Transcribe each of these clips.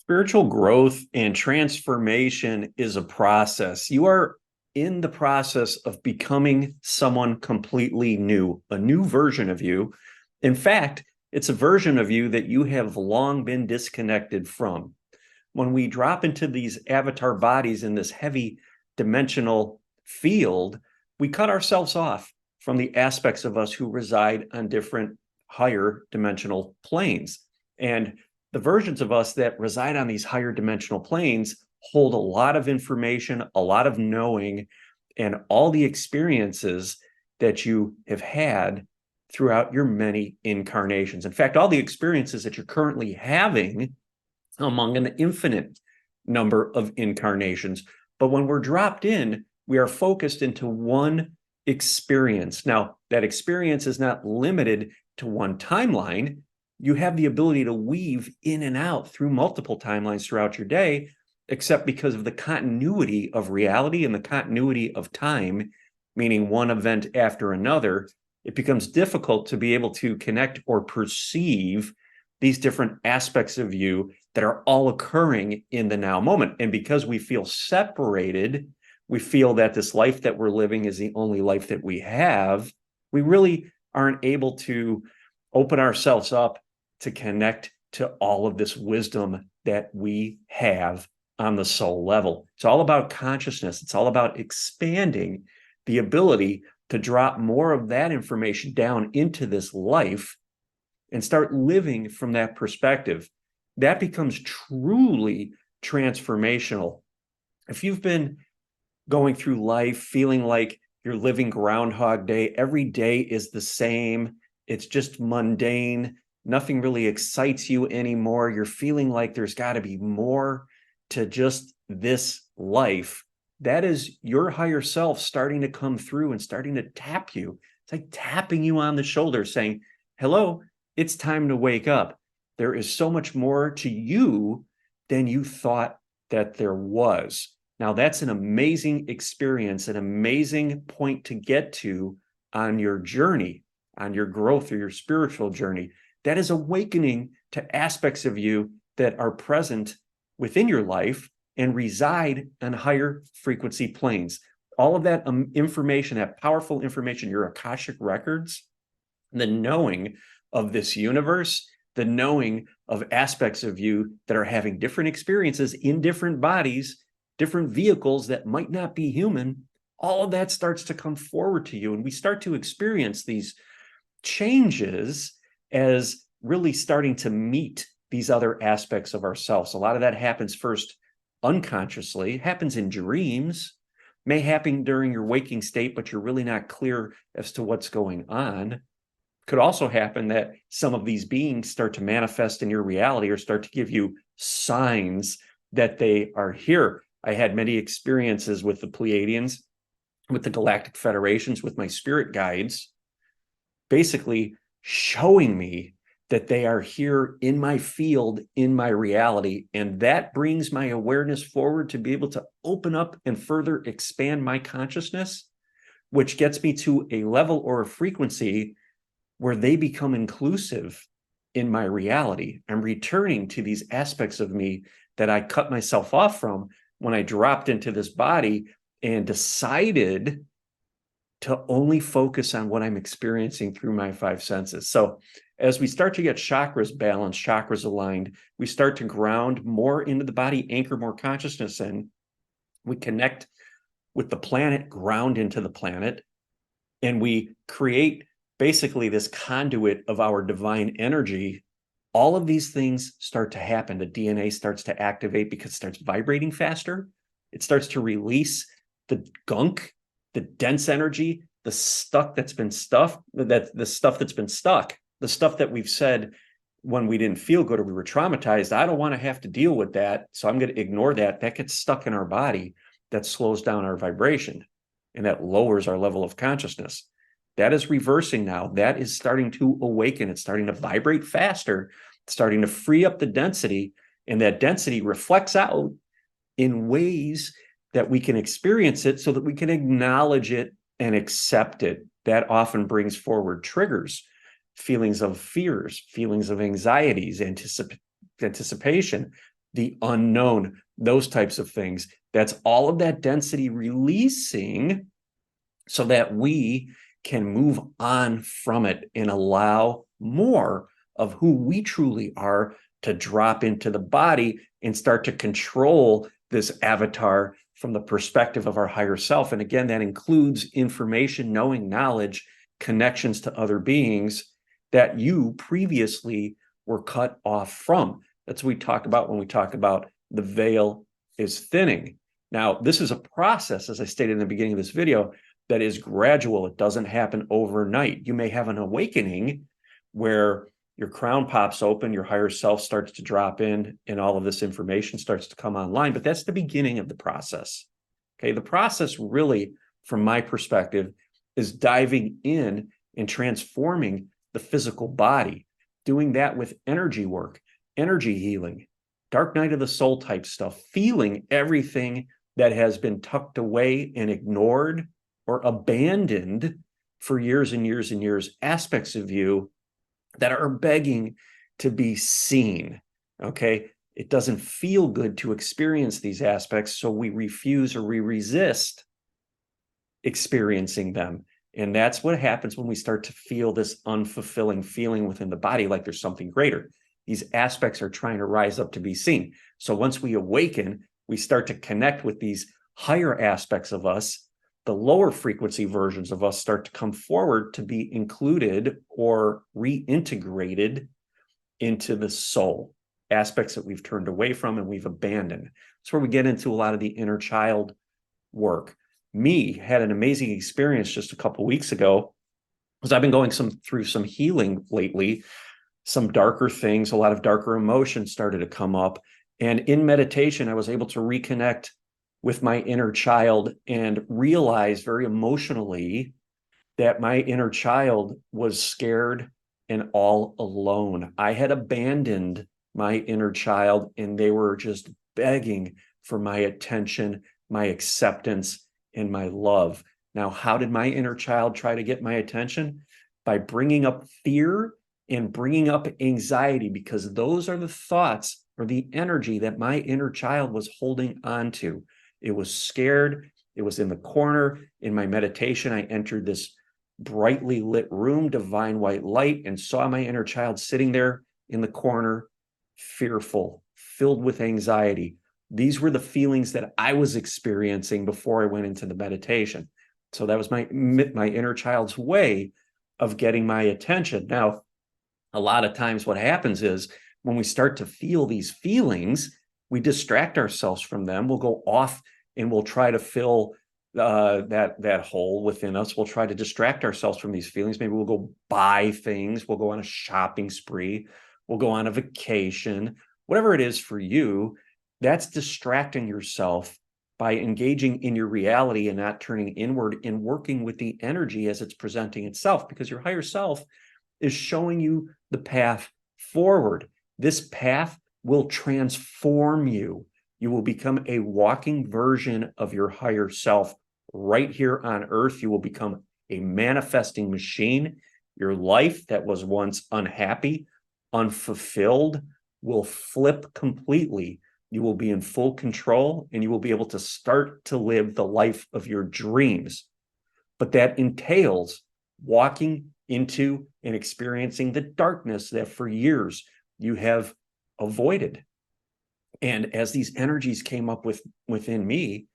Spiritual growth and transformation is a process. You are in the process of becoming someone completely new, a new version of you. In fact, it's a version of you that you have long been disconnected from. When we drop into these avatar bodies in this heavy dimensional field, we cut ourselves off from the aspects of us who reside on different higher dimensional planes. And the versions of us that reside on these higher dimensional planes hold a lot of information, a lot of knowing, and all the experiences that you have had throughout your many incarnations. In fact, all the experiences that you're currently having among an infinite number of incarnations. But when we're dropped in, we are focused into one experience. Now, that experience is not limited to one timeline. You have the ability to weave in and out through multiple timelines throughout your day, except because of the continuity of reality and the continuity of time, meaning one event after another, it becomes difficult to be able to connect or perceive these different aspects of you that are all occurring in the now moment. And because we feel separated, we feel that this life that we're living is the only life that we have, we really aren't able to open ourselves up to connect to all of this wisdom that we have on the soul level. It's all about consciousness. It's all about expanding the ability to drop more of that information down into this life and start living from that perspective. That becomes truly transformational. If you've been going through life feeling like you're living Groundhog Day, every day is the same, it's just mundane, nothing really excites you anymore, you're feeling like there's got to be more to just this life, that is your higher self starting to come through and starting to tap you. It's like tapping you on the shoulder saying, hello, it's time to wake up. There is so much more to you than you thought that there was. Now, that's an amazing experience, an amazing point to get to on your journey, on your growth or your spiritual journey. That is awakening to aspects of you that are present within your life and reside on higher frequency planes. All of that information, that powerful information, your Akashic records, the knowing of this universe, the knowing of aspects of you that are having different experiences in different bodies, different vehicles that might not be human, all of that starts to come forward to you. And we start to experience these changes as really starting to meet these other aspects of ourselves. A lot of that happens first unconsciously, happens in dreams, may happen during your waking state, but you're really not clear as to what's going on. Could also happen that some of these beings start to manifest in your reality or start to give you signs that they are here. I had many experiences with the Pleiadians, with the Galactic Federations, with my spirit guides, basically showing me that they are here in my field, in my reality. And that brings my awareness forward to be able to open up and further expand my consciousness, which gets me to a level or a frequency where they become inclusive in my reality. I'm returning to these aspects of me that I cut myself off from when I dropped into this body and decided to only focus on what I'm experiencing through my five senses. So as we start to get chakras balanced, chakras aligned, we start to ground more into the body, anchor more consciousness in. We connect with the planet, ground into the planet, and we create basically this conduit of our divine energy. All of these things start to happen. The DNA starts to activate because it starts vibrating faster. It starts to release the gunk, the dense energy, the stuff that's been stuck, the stuff that we've said when we didn't feel good or we were traumatized. I don't want to have to deal with that, so I'm going to ignore that. That gets stuck in our body. That slows down our vibration, and that lowers our level of consciousness. That is reversing now. That is starting to awaken. It's starting to vibrate faster, starting to free up the density, and that density reflects out in ways that we can experience it so that we can acknowledge it and accept it. That often brings forward triggers, feelings of fears, feelings of anxieties, anticipation. the unknown, those types of things. That's all of that density releasing so that we can move on from it and allow more of who we truly are to drop into the body and start to control this avatar from the perspective of our higher self. And again, that includes information, knowing, knowledge, connections to other beings that you previously were cut off from. That's what we talk about when we talk about the veil is thinning. Now, this is a process, as I stated in the beginning of this video, that is gradual. It doesn't happen overnight. You may have an awakening where your crown pops open, your higher self starts to drop in, and all of this information starts to come online. But that's the beginning of the process. Okay, the process really, from my perspective, is diving in and transforming the physical body, doing that with energy work, energy healing, dark night of the soul type stuff, feeling everything that has been tucked away and ignored or abandoned for years and years and years, aspects of you that are begging to be seen. Okay, it doesn't feel good to experience these aspects, so we refuse or we resist experiencing them. And that's what happens when we start to feel this unfulfilling feeling within the body, like there's something greater. These aspects are trying to rise up to be seen. So once we awaken, we start to connect with these higher aspects of us. The lower frequency versions of us start to come forward to be included or reintegrated into the soul, aspects that we've turned away from and we've abandoned. That's where we get into a lot of the inner child work. Me had an amazing experience just a couple of weeks ago, because I've been going through some healing lately, some darker things, a lot of darker emotions started to come up. And in meditation, I was able to reconnect with my inner child and realize very emotionally that my inner child was scared and all alone. I had abandoned my inner child, and they were just begging for my attention, my acceptance, and my love. Now, how did my inner child try to get my attention? By bringing up fear and bringing up anxiety, because those are the thoughts or the energy that my inner child was holding on to. It was scared. It was in the corner. In my meditation, I entered this brightly lit room, divine white light, and saw my inner child sitting there in the corner, fearful, filled with anxiety. These were the feelings that I was experiencing before I went into the meditation. So that was my inner child's way of getting my attention. Now, a lot of times what happens is when we start to feel these feelings, we distract ourselves from them. We'll go off and we'll try to fill that hole within us. We'll try to distract ourselves from these feelings. Maybe we'll go buy things. We'll go on a shopping spree. We'll go on a vacation. Whatever it is for you, that's distracting yourself by engaging in your reality and not turning inward and working with the energy as it's presenting itself, because your higher self is showing you the path forward. This path will transform you. You will become a walking version of your higher self right here on earth. You will become a manifesting machine. Your life that was once unhappy, unfulfilled, will flip completely. You will be in full control, and you will be able to start to live the life of your dreams. But that entails walking into and experiencing the darkness that for years you have avoided. And as these energies came up within me,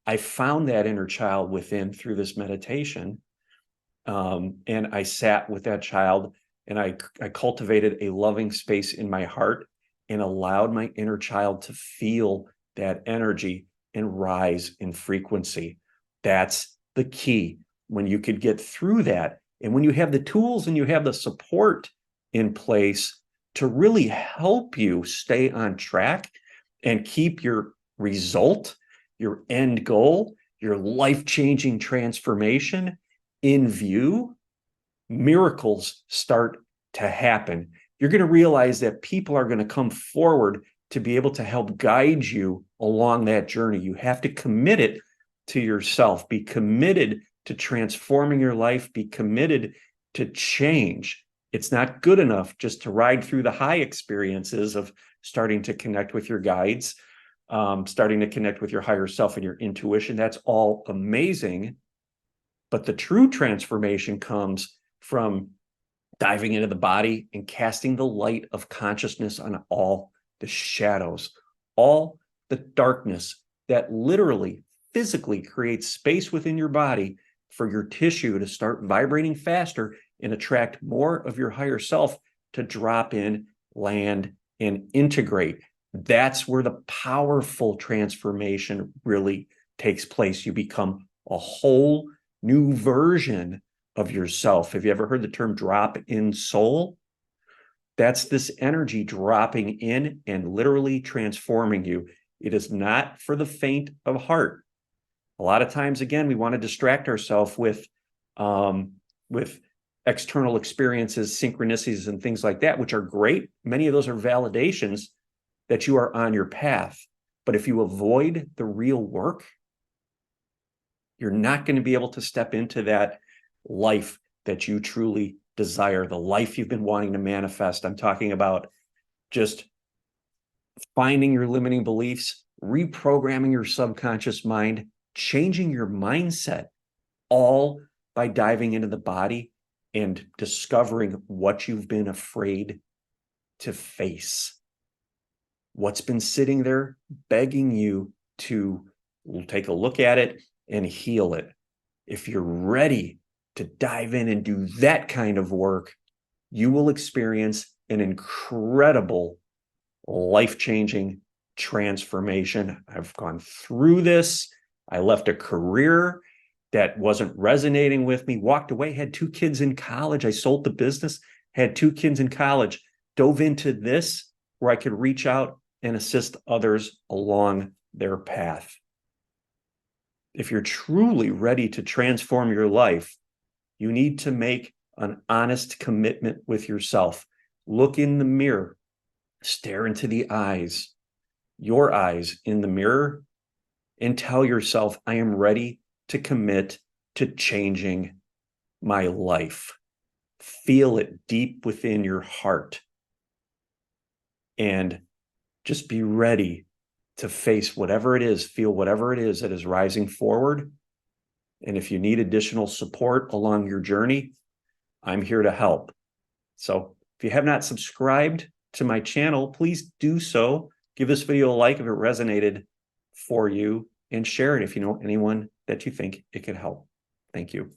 I found that inner child within through this meditation. And I sat with that child, and I cultivated a loving space in my heart and allowed my inner child to feel that energy and rise in frequency. That's the key. When you could get through that, and when you have the tools and you have the support in place to really help you stay on track and keep your result, your end goal, your life-changing transformation in view, miracles start to happen. You're going to realize that people are going to come forward to be able to help guide you along that journey. You have to commit it to yourself. Be committed to transforming your life. Be committed to change. It's not good enough just to ride through the high experiences of starting to connect with your guides, starting to connect with your higher self and your intuition. That's all amazing. But the true transformation comes from diving into the body and casting the light of consciousness on all the shadows, all the darkness that literally, physically creates space within your body for your tissue to start vibrating faster and attract more of your higher self to drop in, land, and integrate. That's where the powerful transformation really takes place. You become a whole new version of yourself. Have you ever heard the term drop in soul? That's this energy dropping in and literally transforming you. It is not for the faint of heart. A lot of times, again, we want to distract ourselves with external experiences, synchronicities, and things like that, which are great. Many of those are validations that you are on your path. But if you avoid the real work, you're not going to be able to step into that life that you truly desire, the life you've been wanting to manifest. I'm talking about just finding your limiting beliefs, reprogramming your subconscious mind, changing your mindset, all by diving into the body and discovering what you've been afraid to face. What's been sitting there begging you to take a look at it and heal it. If you're ready to dive in and do that kind of work, you will experience an incredible life-changing transformation. I've gone through this. I left a career that wasn't resonating with me, walked away, had 2 kids in college. I sold the business, had 2 kids in college, dove into this where I could reach out and assist others along their path. If you're truly ready to transform your life, you need to make an honest commitment with yourself. Look in the mirror, stare into the eyes, your eyes in the mirror, and tell yourself, I am ready to commit to changing my life. Feel it deep within your heart. And just be ready to face whatever it is, feel whatever it is that is rising forward. And if you need additional support along your journey, I'm here to help. So if you have not subscribed to my channel, please do so. Give this video a like if it resonated for you, and share it if you know anyone that you think it could help. Thank you.